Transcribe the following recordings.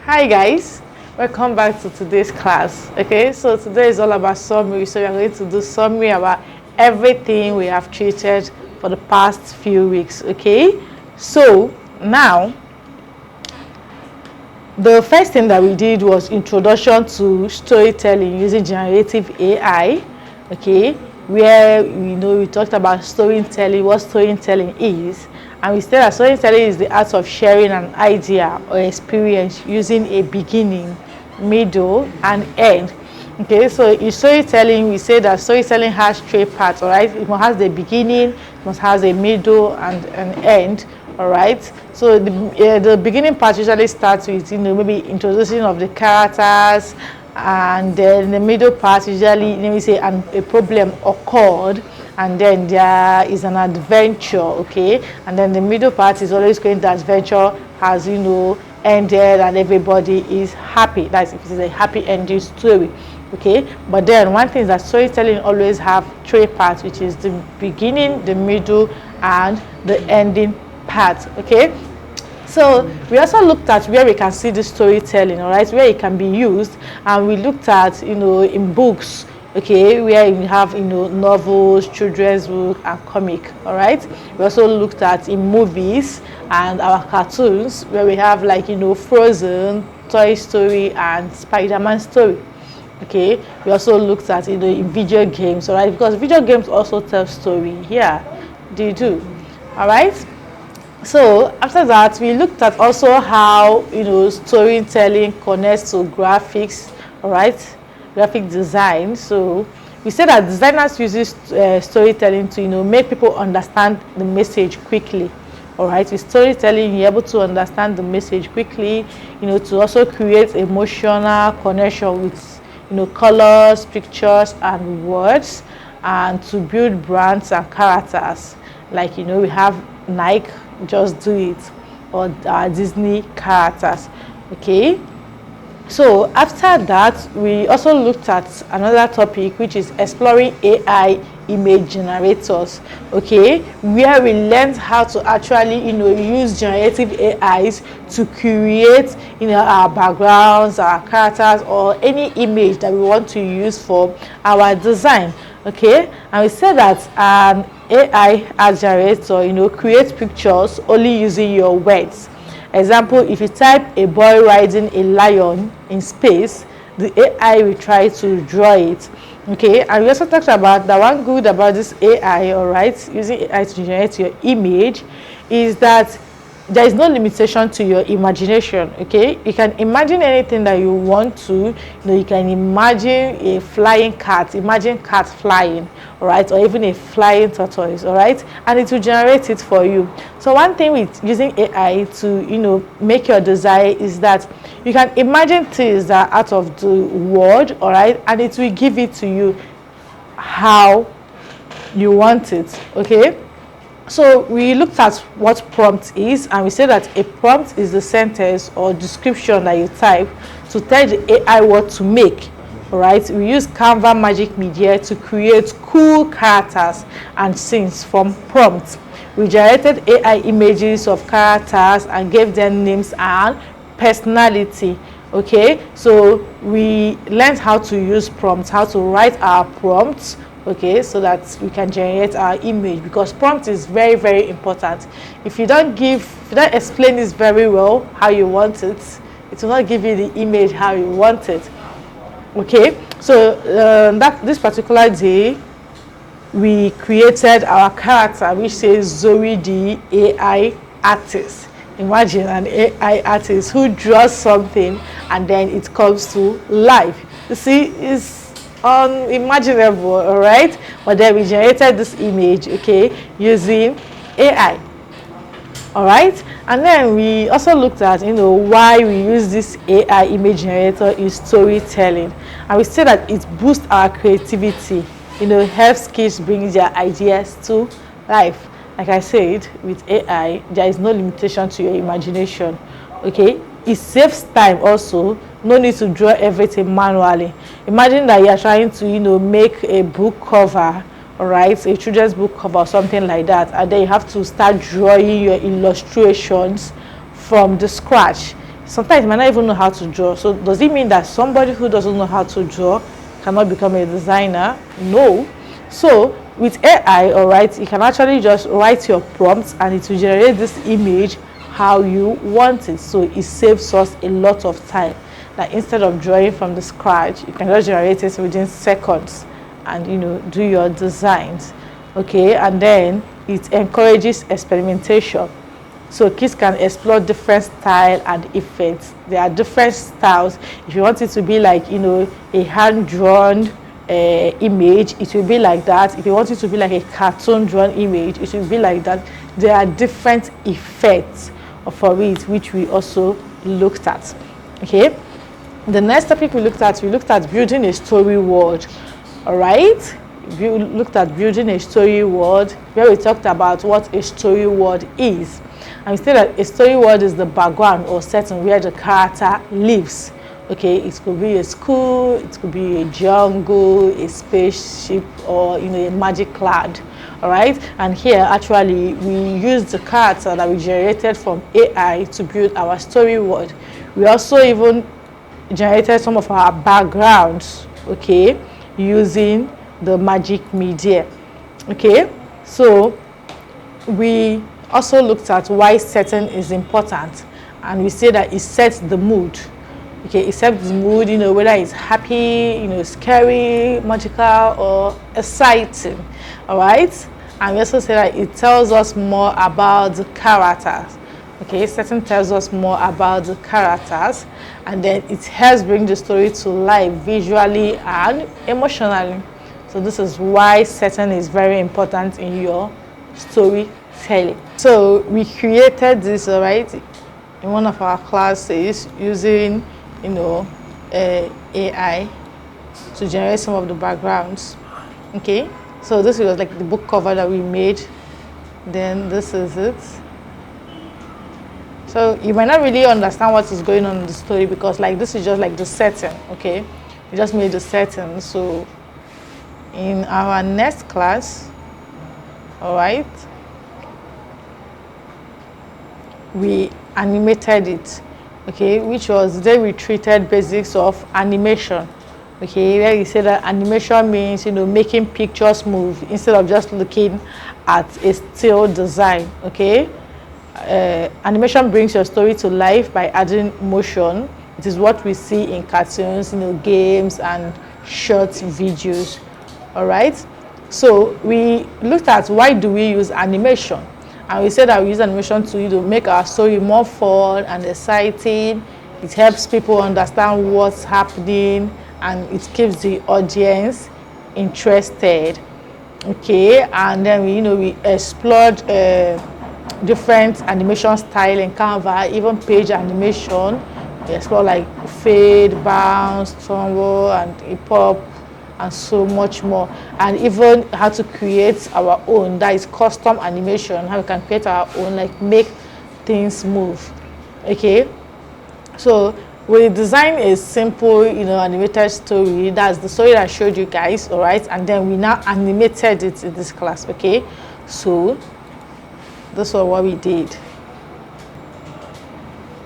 Hi guys, welcome back to today's class. Okay, so today is all about summary. So we are going to do summary about everything we have treated for the past few weeks. Okay, so now the first thing that we did was introduction to storytelling using generative AI. Okay, where we talked about storytelling, what storytelling is, and we said that storytelling is the art of sharing an idea or experience using a beginning, middle, and end. Okay, so in storytelling, we say that storytelling has three parts. All right, it must have the beginning, it must have a middle, and an end. All right, so the beginning part usually starts with maybe introducing of the characters, and then the middle part usually, let me say, a problem occurred, and then there is an adventure. Okay, and then the middle part is always going to adventure has ended and everybody is happy. That's if it is a happy ending story. Okay, but then one thing is that storytelling always have three parts, which is the beginning, the middle, and the ending part. Okay, so we also looked at where we can see the storytelling, all right, where it can be used, and we looked at in books, okay, where we have novels, children's book, and comic. All right, we also looked at in movies and our cartoons, where we have like Frozen, Toy Story, and Spider-Man story. Okay, we also looked at in video games, all right, because video games also tell story. Yeah, they do. All right, so after that we looked at also how storytelling connects to graphics. All right, graphic design. So we said that designers use storytelling to make people understand the message quickly. All right, with storytelling you're able to understand the message quickly, to also create emotional connection with colors, pictures, and words, and to build brands and characters. Like we have Nike, Just Do It, or Disney characters. Okay, so after that we also looked at another topic, which is exploring AI image generators. Okay, where we learned how to actually use generative AIs to create our backgrounds, our characters, or any image that we want to use for our design. Okay, and we said that an AI art generator creates pictures only using your words. Example, if you type a boy riding a lion in space, the AI will try to draw it. Okay, and we also talked about the one good about this AI, all right, using AI to generate your image, is that there is no limitation to your imagination. Okay, you can imagine anything that you want to. You can imagine a flying cat, imagine cat flying, all right, or even a flying tortoise, all right, and it will generate it for you. So one thing with using AI to make your design is that you can imagine things that are out of the world, all right, and it will give it to you how you want it. Okay, so we looked at what prompt is, and we said that a prompt is the sentence or description that you type to tell the AI what to make. All right, we use Canva Magic Media to create cool characters and scenes from prompts. We generated AI images of characters and gave them names and personality. Okay, so we learned how to use prompts, how to write our prompts, okay, so that we can generate our image, because prompt is very, very important. If you don't explain this very well how you want it, it will not give you the image how you want it. Okay, so this particular day we created our character, which says Zoe the AI artist. Imagine an AI artist who draws something and then it comes to life. You see, it's unimaginable, all right, but then we generated this image, okay, using AI. All right, and then we also looked at why we use this AI image generator in storytelling, and we said that it boosts our creativity, helps kids bring their ideas to life. Like I said, with AI there is no limitation to your imagination. Okay, it saves time also. No need to draw everything manually. Imagine that you are trying to make a book cover, all right, a children's book cover or something like that, and then you have to start drawing your illustrations from the scratch. sometimes you might not even know how to draw. So does it mean that somebody who doesn't know how to draw cannot become a designer? No. So with AI, all right, you can actually just write your prompts and it will generate this image how you want it. So it saves us a lot of time. That instead of drawing from the scratch, you can just generate it within seconds and do your designs. Okay, and then it encourages experimentation. So kids can explore different style and effects. There are different styles. If you want it to be like a hand-drawn image, it will be like that. If you want it to be like a cartoon drawn image, it will be like that. There are different effects for it, which we also looked at. Okay, the next topic we looked at building a story world. All right, we looked at building a story world, where we talked about what a story world is. And we said that a story world is the background or setting where the character lives. Okay, it could be a school, it could be a jungle, a spaceship, or a magic land. All right, and here actually we used the character that we generated from AI to build our story world. We also even generated some of our backgrounds, okay, using the magic media. Okay, so we also looked at why setting is important, and we say that it sets the mood. Okay, it sets the mood, whether it's happy, scary, magical, or exciting. All right, and we also say that it tells us more about the characters. Okay, setting tells us more about the characters, and then it helps bring the story to life visually and emotionally. So this is why setting is very important in your storytelling. So we created this, all right, in one of our classes using AI to generate some of the backgrounds. Okay, so this was like the book cover that we made. Then this is it. So you might not really understand what is going on in the story, because like this is just like the setting. Okay, we just made the setting. So in our next class, all right, we animated it. Okay, which was then we treated basics of animation. Okay, where you say that animation means making pictures move instead of just looking at a still design. Okay, animation brings your story to life by adding motion. It is what we see in cartoons, games and short videos. All right, so we looked at why do we use animation. And we said that we use animation to make our story more fun and exciting. It helps people understand what's happening, and it keeps the audience interested. Okay, and then we explored different animation style in Canva, even page animation. We explored like fade, bounce, tumble, and hip hop, and so much more, and even how to create our own, that is custom animation, how we can create our own, like make things move. Okay, so we design a simple animated story. That's the story that I showed you guys, all right, and then we now animated it in this class. Okay, so this was what we did.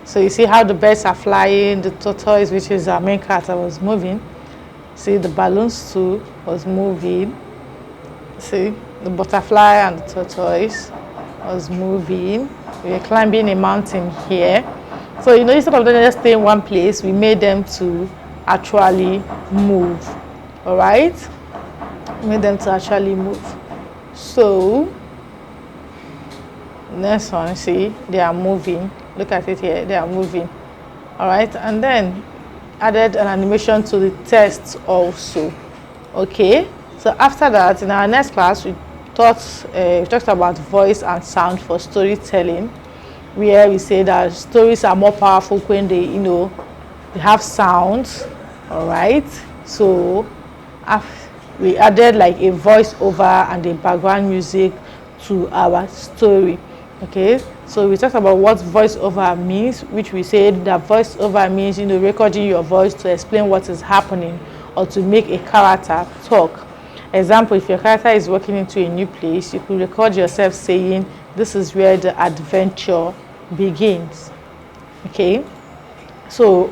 So you see how the birds are flying, the tortoise, which is our main character, was moving. See, the balloons too was moving. See, the butterfly and the tortoise was moving. We were climbing a mountain here. So instead of them just stay in one place, we made them to actually move. All right, we made them to actually move. So next one, see, they are moving. Look at it here, they are moving. All right, and then added an animation to the text also. Okay, so after that, in our next class, we talked about voice and sound for storytelling, where we say that stories are more powerful when they they have sounds. All right, so we added like a voiceover and a background music to our story. Okay, so we talked about what voiceover means, which we said that voiceover means recording your voice to explain what is happening or to make a character talk. Example, if your character is walking into a new place, you could record yourself saying, "This is where the adventure begins." Okay, So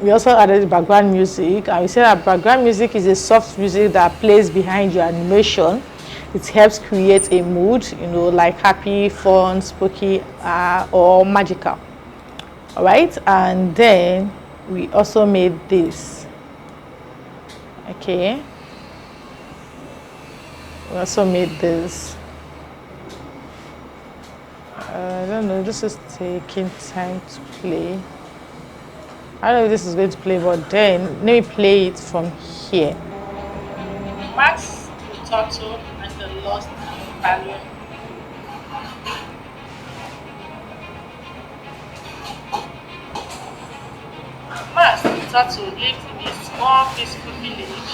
we also added background music, and we said that background music is a soft music that plays behind your animation. It helps create a mood, like happy, fun, spooky, or magical. All right, and then we also made this. Okay, we also made this. I don't know, this is taking time to play. I don't know if this is going to play, but then let me play it from here. Max the Turtle and the Lost Balloon. Max the Turtle lives in a small, peaceful village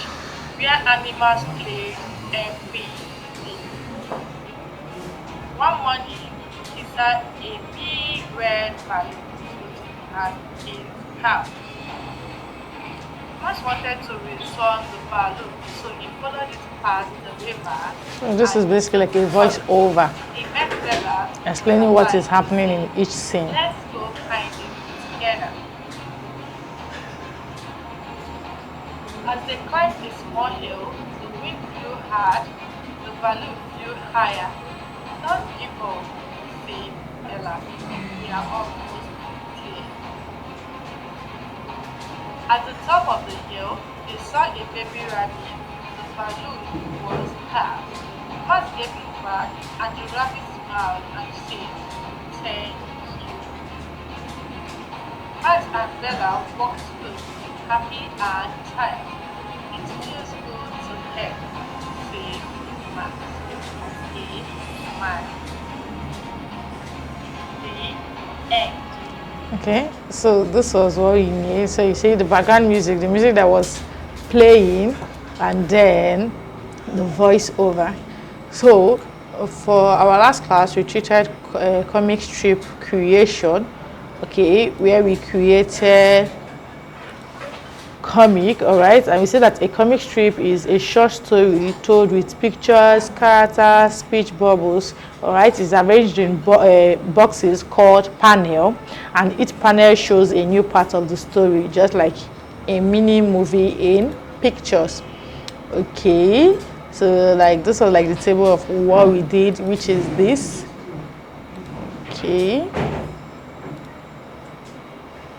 where animals play every day. One morning, he saw a big red balloon floating at his house. Max wanted to return the balloon, so he followed it past the river. So this is basically like a voice over, explaining what is happening in each scene. Let's go find it together. As they climbed a small hill, the wind blew hard, the balloon flew higher. Don't give up, said Ella. We are almost there. At the top of the hill, they saw a baby rabbit. The balloon was half. Max gave it back, and the rabbit smiled and said, "Thank you." Max and Bella walked slowly, happy and tired. It feels good to help, said Max. The end. Okay, so this was what we made. So you see the background music, the music that was playing, and then the voice over. So for our last class, we treated comic strip creation, okay, where we created comic, all right, and we say that a comic strip is a short story told with pictures, characters, speech bubbles, all right. It's arranged in boxes called panel, and each panel shows a new part of the story, just like a mini movie in pictures. Okay, so like this was like the table of what we did, which is this. Okay,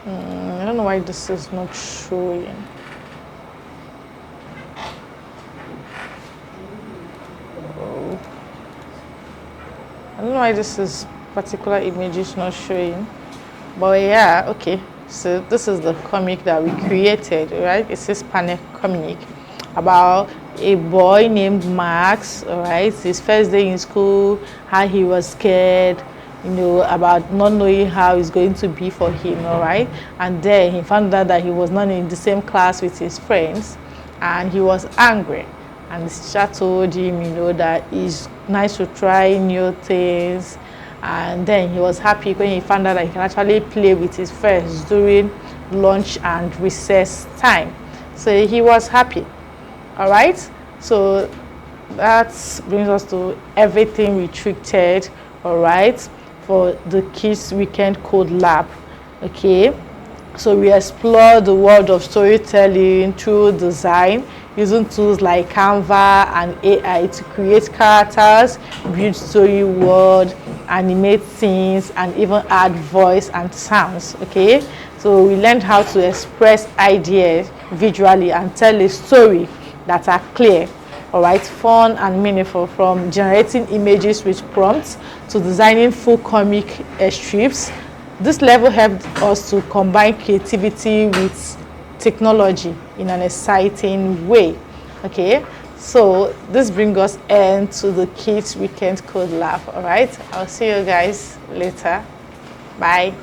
I don't know why this is not showing. Oh. I don't know why this particular image is not showing. But yeah, okay. So this is the comic that we created, right? It's this panel comic about a boy named Max, all right? His first day in school, how he was scared, about not knowing how it's going to be for him, all right? And then he found out that he was not in the same class with his friends, and he was angry. And the teacher told him, that it's nice to try new things. And then he was happy when he found out that he can actually play with his friends during lunch and recess time. So he was happy, all right? So that brings us to everything we treated, all right, for the Kids Weekend Code Lab. Okay, so we explore the world of storytelling through design, using tools like Canva and AI to create characters, build story world, animate scenes, and even add voice and sounds. Okay, so we learned how to express ideas visually and tell a story that are clear, all right, fun and meaningful, from generating images with prompts to designing full comic strips. This level helped us to combine creativity with technology in an exciting way. Okay, so this brings us end to the Kids Weekend Code Lab. All right, I'll see you guys later. Bye.